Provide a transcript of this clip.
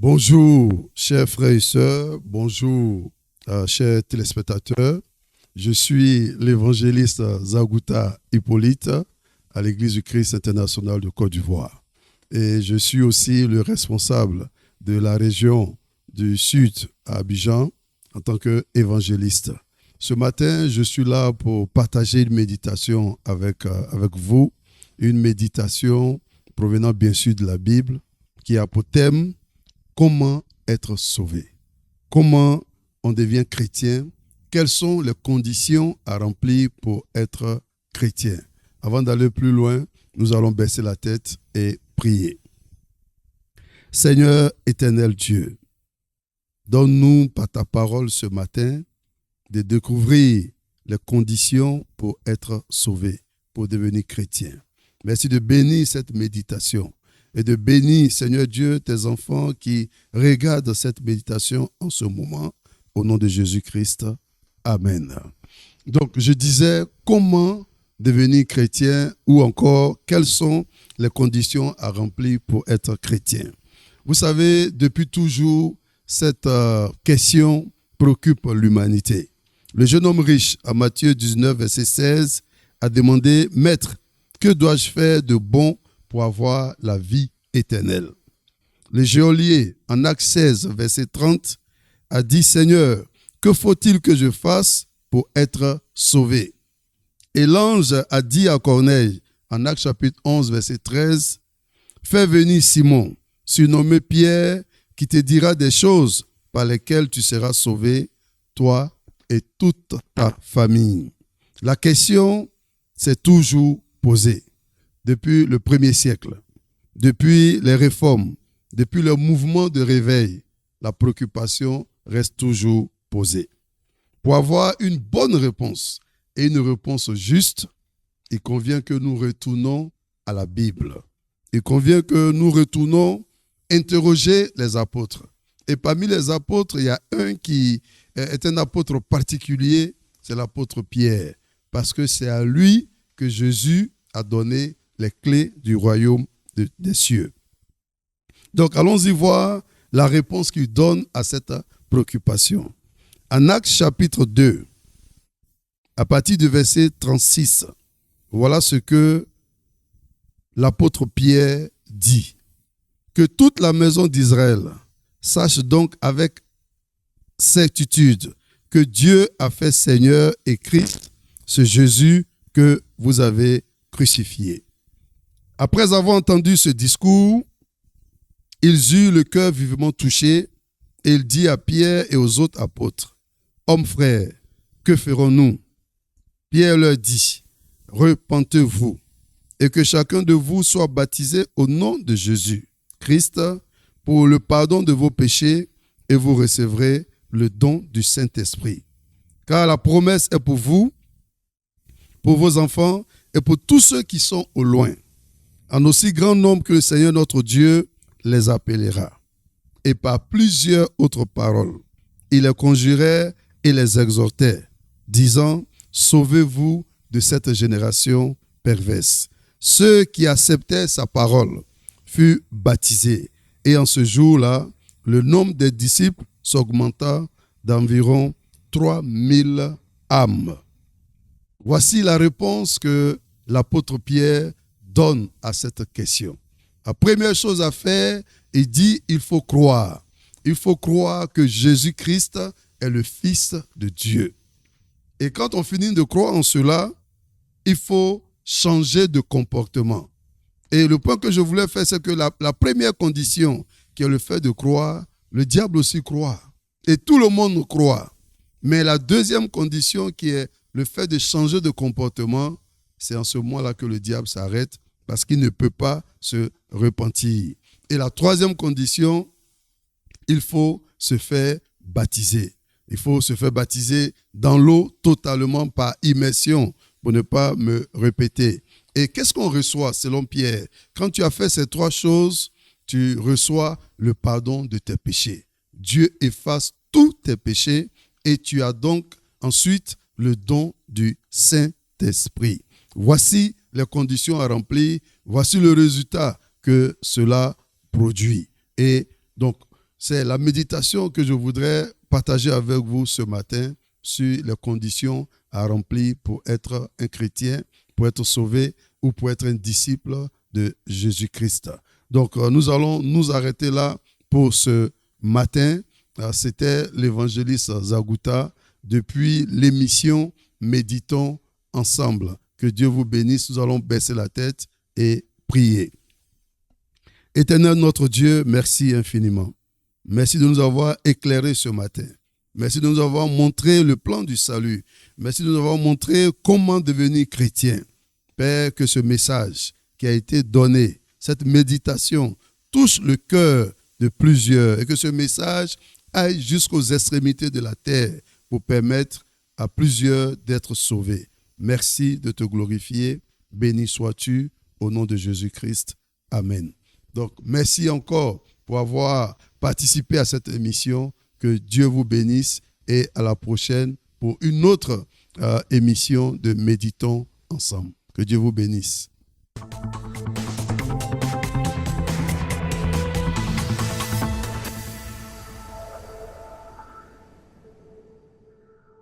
Bonjour, chers frères et sœurs, bonjour, chers téléspectateurs. Je suis l'évangéliste Zagouta Hippolyte à l'Église du Christ international de Côte d'Ivoire. Et je suis aussi le responsable de la région du Sud à Abidjan en tant qu'évangéliste. Ce matin, je suis là pour partager une méditation avec vous, une méditation provenant bien sûr de la Bible qui a pour thème comment être sauvé, comment on devient chrétien, quelles sont les conditions à remplir pour être chrétien. Avant d'aller plus loin, nous allons baisser la tête et prier. Seigneur éternel Dieu, donne-nous par ta parole ce matin de découvrir les conditions pour être sauvé, pour devenir chrétien. Merci de bénir cette méditation et de bénir, Seigneur Dieu, tes enfants qui regardent cette méditation en ce moment, au nom de Jésus-Christ. Amen. Donc, je disais, comment devenir chrétien ou encore, quelles sont les conditions à remplir pour être chrétien? Vous savez, depuis toujours, cette question préoccupe l'humanité. Le jeune homme riche, à Matthieu 19, verset 16, a demandé, « Maître, que dois-je faire de bon pour avoir la vie éternelle ?» Le geôlier, en Actes 16, verset 30, a dit, « Seigneur, que faut-il que je fasse pour être sauvé ?» Et l'ange a dit à Corneille, en Actes chapitre 11, verset 13, « Fais venir Simon, surnommé Pierre, qui te dira des choses par lesquelles tu seras sauvé, toi et toute ta famille. » La question s'est toujours posée depuis le 1er siècle, depuis les réformes, depuis le mouvement de réveil. La préoccupation reste toujours posée. Pour avoir une bonne réponse et une réponse juste, il convient que nous retournons à la Bible. Il convient que nous retournons interroger les apôtres. Et parmi les apôtres, il y a un qui est un apôtre particulier, c'est l'apôtre Pierre, parce que c'est à lui que Jésus a donné les clés du royaume des cieux. Donc, allons-y voir la réponse qu'il donne à cette préoccupation. En Actes chapitre 2, à partir du verset 36, voilà ce que l'apôtre Pierre dit. « Que toute la maison d'Israël sache donc avec certitude que Dieu a fait Seigneur et Christ, ce Jésus que vous avez crucifié. » Après avoir entendu ce discours, ils eurent le cœur vivement touché et il dit à Pierre et aux autres apôtres, « Hommes frères, que ferons-nous » Pierre leur dit, « Repentez-vous et que chacun de vous soit baptisé au nom de Jésus, Christ, pour le pardon de vos péchés et vous recevrez le don du Saint-Esprit. Car la promesse est pour vous, pour vos enfants et pour tous ceux qui sont au loin, en aussi grand nombre que le Seigneur notre Dieu les appellera. » Et par plusieurs autres paroles, il les conjurait et les exhortait, disant, « Sauvez-vous de cette génération perverse. » Ceux qui acceptaient sa parole furent baptisés. Et en ce jour-là, le nombre des disciples s'augmenta d'environ 3000 âmes. Voici la réponse que l'apôtre Pierre donne à cette question. La première chose à faire, il dit, il faut croire. Il faut croire que Jésus-Christ est le Fils de Dieu. Et quand on finit de croire en cela, il faut changer de comportement. Et le point que je voulais faire, c'est que la première condition, qui est le fait de croire, le diable aussi croit. Et tout le monde croit. Mais la deuxième condition, qui est le fait de changer de comportement, c'est en ce moment-là que le diable s'arrête parce qu'il ne peut pas se repentir. Et la troisième condition, il faut se faire baptiser. Il faut se faire baptiser dans l'eau totalement par immersion, pour ne pas me répéter. Et qu'est-ce qu'on reçoit selon Pierre? Quand tu as fait ces trois choses, tu reçois le pardon de tes péchés. Dieu efface tous tes péchés et tu as donc ensuite le don du Saint-Esprit. Voici les conditions à remplir. Voici le résultat que cela produit. Et donc, c'est la méditation que je voudrais partager avec vous ce matin sur les conditions à remplir pour être un chrétien, pour être sauvé ou pour être un disciple de Jésus-Christ. Donc, nous allons nous arrêter là pour ce matin. C'était l'évangéliste Zagouta depuis l'émission Méditons ensemble. Que Dieu vous bénisse. Nous allons baisser la tête et prier. Éternel notre Dieu, merci infiniment. Merci de nous avoir éclairés ce matin. Merci de nous avoir montré le plan du salut. Merci de nous avoir montré comment devenir chrétien. Père, que ce message qui a été donné, cette méditation, touche le cœur de plusieurs et que ce message aille jusqu'aux extrémités de la terre pour permettre à plusieurs d'être sauvés. Merci de te glorifier. Béni sois-tu au nom de Jésus-Christ. Amen. Donc, merci encore pour avoir participé à cette émission. Que Dieu vous bénisse et à la prochaine pour une autre émission de Méditons ensemble. Que Dieu vous bénisse.